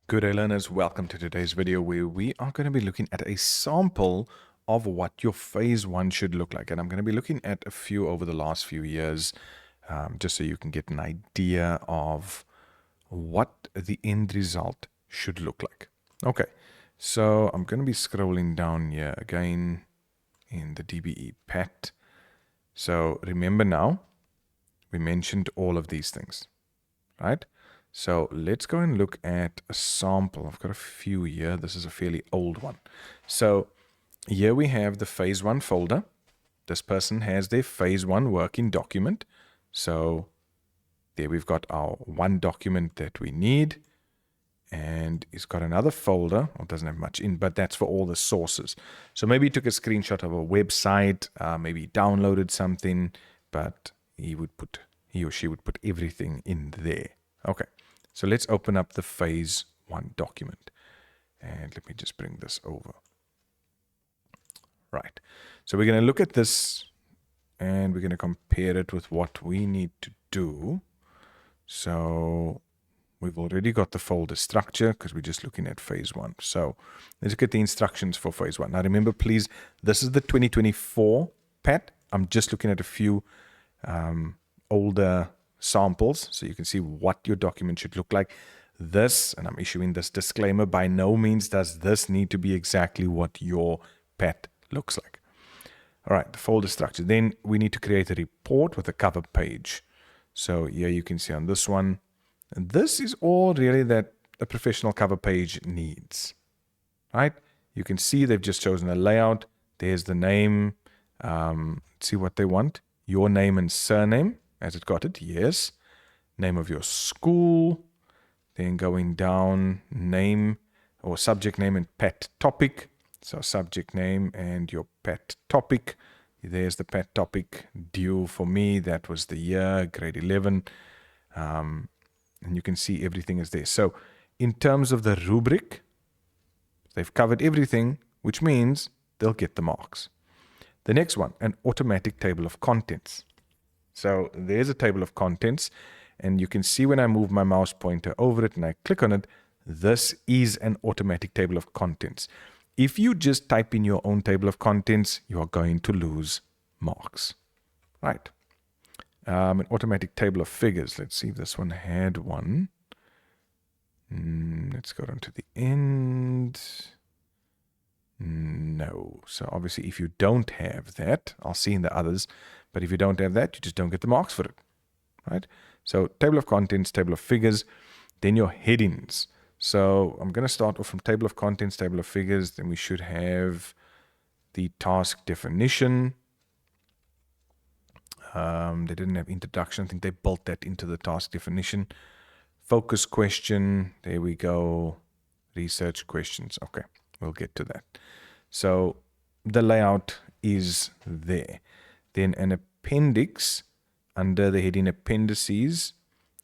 Good day, learners. Welcome to today's video where we are going to be looking at a sample of what your phase one should look like. And I'm going to be looking at a few over the last few years, just so you can get an idea of what the end result should look like. Okay, so I'm going to be scrolling down here again in the DBE PAT. So remember now, we mentioned all of these things, right? So let's go and look at a sample. I've got a few here. This is a fairly old one. So here we have the phase one folder. This person has their phase one working document. So there we've got our one document that we need. And it's got another folder. Well, it doesn't have much in, but that's for all the sources. So maybe he took a screenshot of a website, maybe he downloaded something, but he or she would put everything in there. Okay, so let's open up the phase one document. And let me just bring this over. Right, so we're going to look at this and we're going to compare it with what we need to do. So we've already got the folder structure because we're just looking at phase one. So let's look at the instructions for phase one. Now remember, please, this is the 2024 PAT. I'm just looking at a few older samples so you can see what your document should look like. This, and I'm issuing this disclaimer, by no means does this need to be exactly what your PAT looks like. All right, the folder structure. Then we need to create a report with a cover page. So here you can see on this one, and this is all really that a professional cover page needs, right? You can see they've just chosen a layout. There's the name. See what they want. Your name and surname. Has it got it? Yes. Name of your school. Then going down, name or subject name and PAT topic. So subject name and your PAT topic. There's the PAT topic due for me. That was the year, grade 11. And you can see everything is there. So in terms of the rubric, they've covered everything, which means they'll get the marks. The next one, an automatic table of contents. So there's a table of contents, and you can see when I move my mouse pointer over it and I click on it, this is an automatic table of contents. If you just type in your own table of contents, you are going to lose marks, right? An automatic table of figures. Let's see if this one had one. Let's go down to the end. No. So obviously if you don't have that, I'll see in the others, but if you don't have that, you just don't get the marks for it, right? So table of contents, table of figures, then your headings. So I'm going to start off from table of contents, table of figures, then we should have the task definition. They didn't have introduction. I think they built that into the task definition. Focus question, there we go. Research questions. Okay, we'll get to that. So the layout is there. Then an appendix under the heading appendices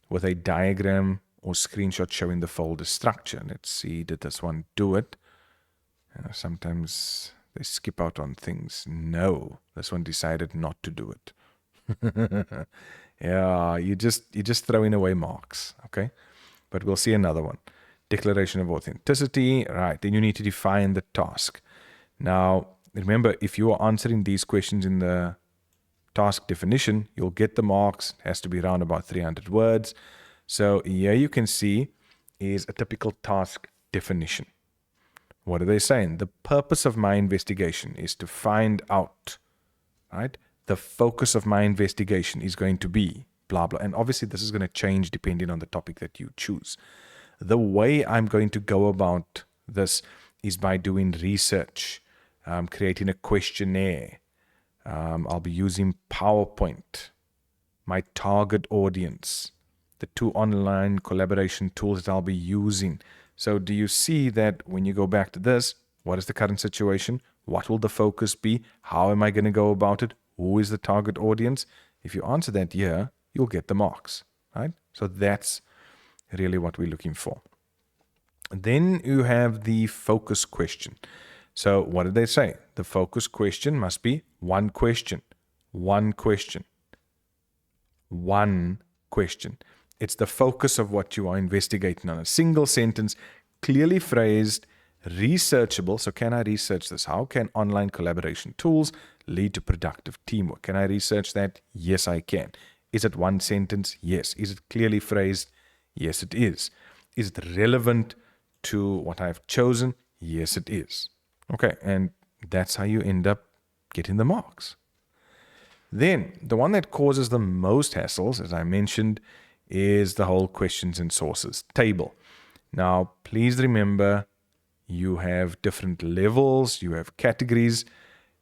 with a diagram or screenshot showing the folder structure. Let's see, did this one do it? Sometimes they skip out on things. No, this one decided not to do it. Yeah, you're just throwing away marks, okay? But we'll see another one. Declaration of authenticity, right? Then you need to define the task. Now, remember, if you are answering these questions in the task definition, you'll get the marks. It has to be around about 300 words. So here you can see is a typical task definition. What are they saying? The purpose of my investigation is to find out, right? The focus of my investigation is going to be blah, blah. And obviously this is going to change depending on the topic that you choose. The way I'm going to go about this is by doing research, creating a questionnaire. I'll be using PowerPoint, my target audience, the 2 online collaboration tools that I'll be using. So do you see that when you go back to this, what is the current situation? What will the focus be? How am I going to go about it? Who is the target audience? If you answer that here, you'll get the marks, right? So that's really what we're looking for. Then you have the focus question. So what did they say? The focus question must be one question. One question. One question. It's the focus of what you are investigating on. A single sentence, clearly phrased, researchable. So can I research this? How can online collaboration tools lead to productive teamwork? Can I research that? Yes, I can. Is it one sentence? Yes. Is it clearly phrased? Yes, it is. Is it relevant to what I've chosen? Yes, it is. Okay, and that's how you end up getting the marks. Then, the one that causes the most hassles, as I mentioned, is the whole questions and sources table. Now, please remember, you have different levels, you have categories.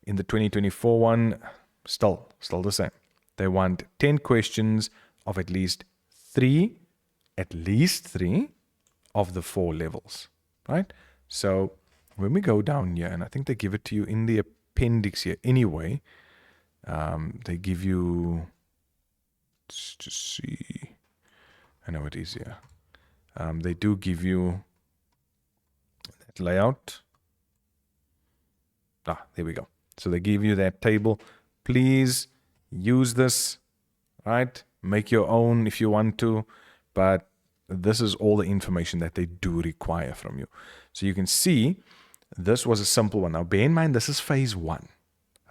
In the 2024 one, still the same. They want 10 questions of at least three of the 4 levels, right? So when we go down here, and I think they give it to you in the appendix here anyway, they give you, let's just see, I know it is here. They do give you that layout. There we go. So they give you that table. Please use this, right? Make your own if you want to, but this is all the information that they do require from you. So you can see this was a simple one. Now, bear in mind, this is phase 1,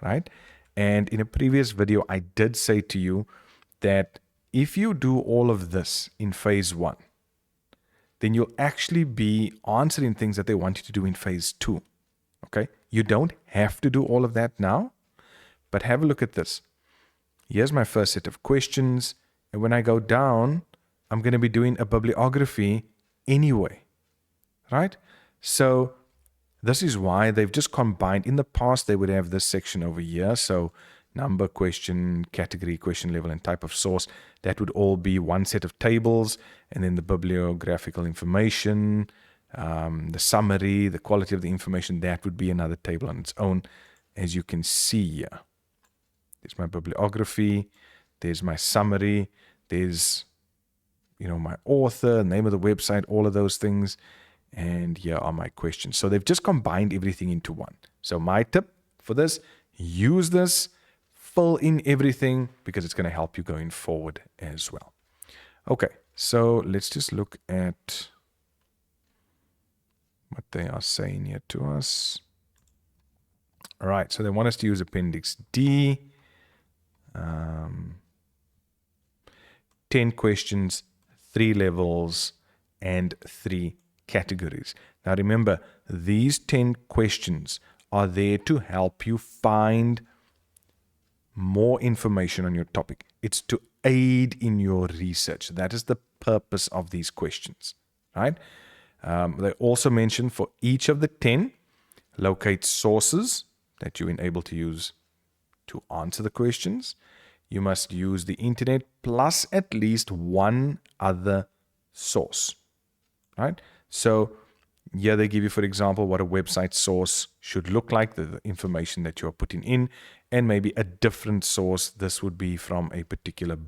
right? And in a previous video, I did say to you that if you do all of this in phase 1, then you'll actually be answering things that they want you to do in phase 2. Okay? You don't have to do all of that now, but have a look at this. Here's my first set of questions, and when I go down, I'm going to be doing a bibliography anyway, right? So this is why they've just combined. In the past, they would have this section over here. So number, question, category, question level, and type of source. That would all be one set of tables. And then the bibliographical information, the summary, the quality of the information, that would be another table on its own, as you can see here. There's my bibliography. There's my summary. There's, my author, name of the website, all of those things. And here are my questions. So they've just combined everything into one. So my tip for this, use this, fill in everything, because it's going to help you going forward as well. Okay, so let's just look at what they are saying here to us. All right, so they want us to use Appendix D. 10 questions, 3 levels, and 3 categories. Now remember, these 10 questions are there to help you find more information on your topic. It's to aid in your research. That is the purpose of these questions, right? They also mention for each of the 10, locate sources that you're able to use to answer the questions. You must use the internet plus at least one other source, right? So here they give you, for example, what a website source should look like, the information that you are putting in, and maybe a different source. This would be from a particular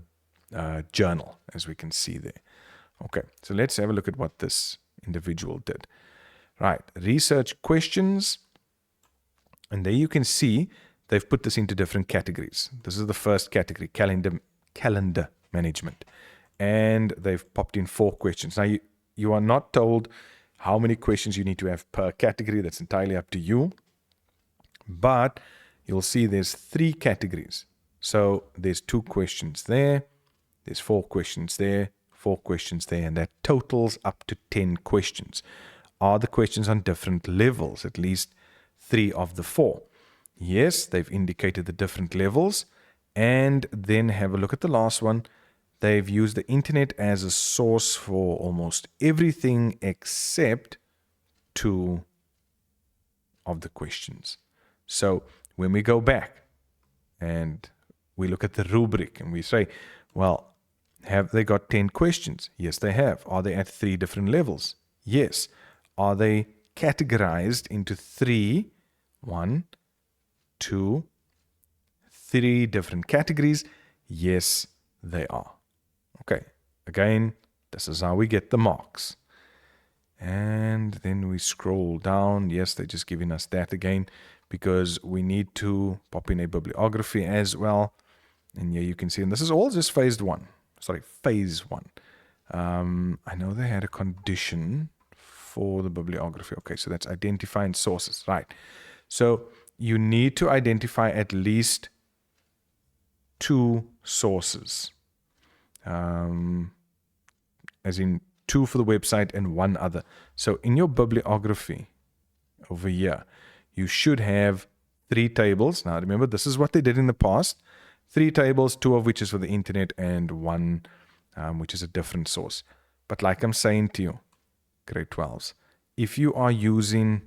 journal, as we can see there. Okay, so let's have a look at what this individual did. Right, research questions, and there you can see they've put this into different categories. This is the first category, calendar management. And they've popped in 4 questions. Now, you are not told how many questions you need to have per category. That's entirely up to you. But you'll see there's 3 categories. So there's 2 questions there. There's 4 questions there, 4 questions there, and that totals up to 10 questions. Are the questions on different levels, at least 3 of the 4? Yes, they've indicated the different levels. And then have a look at the last one. They've used the internet as a source for almost everything except 2 of the questions. So when we go back and we look at the rubric and we say, well, have they got 10 questions? Yes, they have. Are they at 3 different levels? Yes. Are they categorized into 3, 1, 2, 3 different categories? Yes, they are. Okay, again, this is how we get the marks. And then we scroll down. Yes, they're just giving us that again because we need to pop in a bibliography as well. And here you can see, and this is all just phase 1. I know they had a condition for the bibliography. Okay, so that's identifying sources, right? So you need to identify at least 2 sources, as in 2 for the website and 1 other. So in your bibliography over here, you should have 3 tables. Now remember, this is what they did in the past. 3 tables, 2 of which is for the internet and 1 which is a different source. But like I'm saying to you, grade 12s, if you are using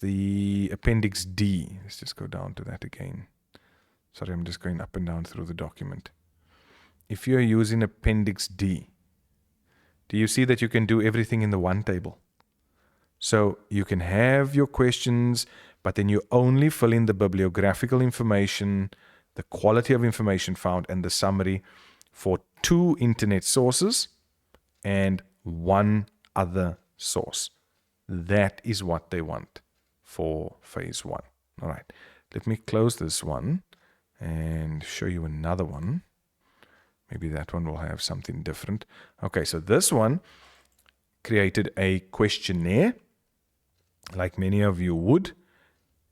the Appendix D, let's just go down to that again. Sorry, I'm just going up and down through the document. If you're using Appendix D, do you see that you can do everything in the one table? So you can have your questions, but then you only fill in the bibliographical information, the quality of information found, and the summary for 2 internet sources and 1 other source. That is what they want for phase 1. All right, let me close this one and show you another one. Maybe that one will have something different. Okay, so this one created a questionnaire, like many of you would.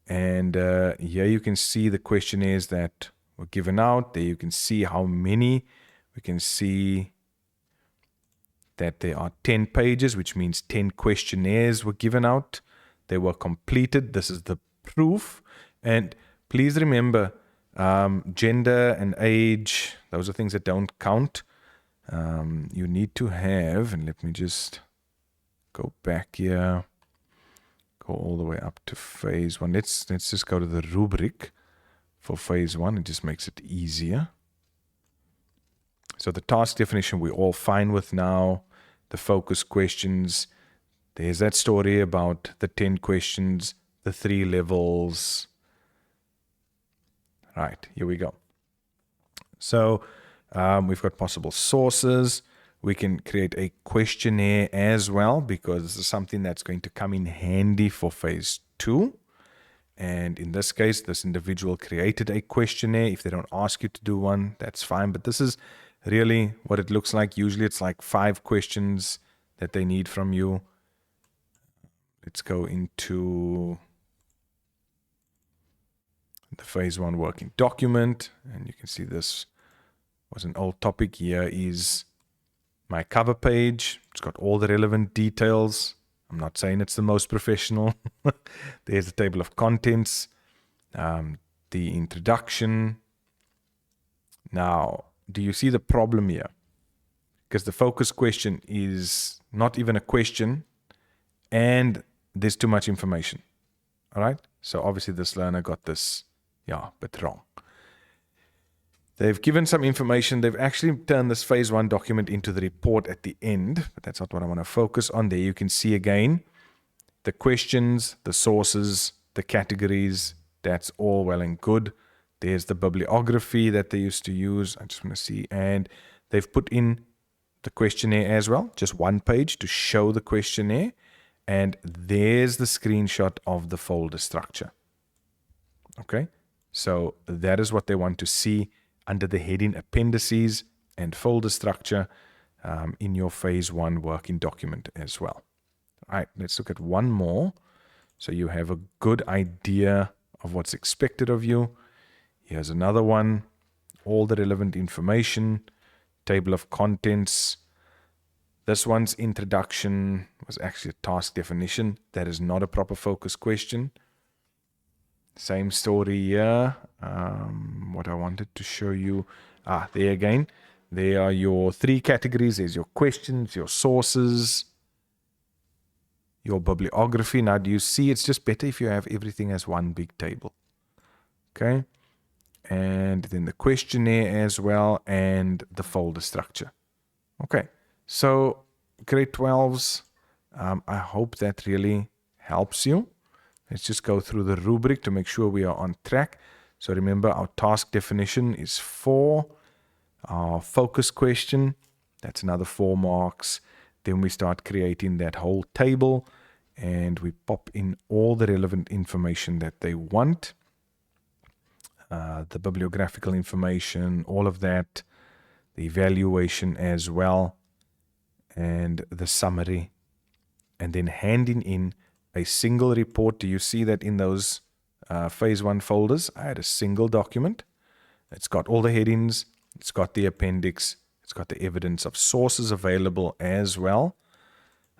And here you can see the questionnaires that were given out. There you can see how many. We can see that there are 10 pages, which means 10 questionnaires were given out. They were completed. This is the proof. And please remember, gender and age, those are things that don't count. You need to have, and let me just go back here, go all the way up to phase 1. Let's just go to the rubric for phase 1. It just makes it easier. So the task definition we're all fine with now. The focus questions, there's that story about the 10 questions, the 3 levels. Right, here we go. So we've got possible sources. We can create a questionnaire as well, because this is something that's going to come in handy for phase 2. And in this case, this individual created a questionnaire. If they don't ask you to do one, that's fine. But this is really what it looks like. Usually it's like 5 questions that they need from you. Let's go into the phase 1 working document. And you can see this was an old topic. Here is my cover page. It's got all the relevant details. I'm not saying it's the most professional. There's the table of contents, the introduction. Now, do you see the problem here? Because the focus question is not even a question, and there's too much information. All right? So obviously this learner got this, bit wrong. They've given some information. They've actually turned this phase 1 document into the report at the end, but that's not what I want to focus on. There you can see again the questions, the sources, the categories. That's all well and good. There's the bibliography that they used to use. I just want to see. And they've put in the questionnaire as well, just 1 page to show the questionnaire. And there's the screenshot of the folder structure. Okay, so that is what they want to see under the heading Appendices and folder structure in your phase 1 working document as well. All right, let's look at one more so you have a good idea of what's expected of you. Here's another one, all the relevant information, table of contents. This one's introduction was actually a task definition. That is not a proper focus question. Same story here. What I wanted to show you. There again. There are your 3 categories. There's your questions, your sources, your bibliography. Now, do you see it's just better if you have everything as one big table? Okay. And then the questionnaire as well, and the folder structure. Okay. So, grade 12s, I hope that really helps you. Let's just go through the rubric to make sure we are on track. So remember, our task definition is 4. Our focus question, that's another 4 marks. Then we start creating that whole table, and we pop in all the relevant information that they want. The bibliographical information, all of that, the evaluation as well, and the summary and then handing in a single report. Do you see that in those phase 1 folders? I had a single document. It's got all the headings. It's got the appendix. It's got the evidence of sources available as well.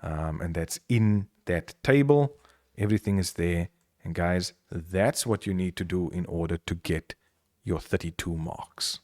And that's in that table. Everything is there. And guys, that's what you need to do in order to get your 32 marks.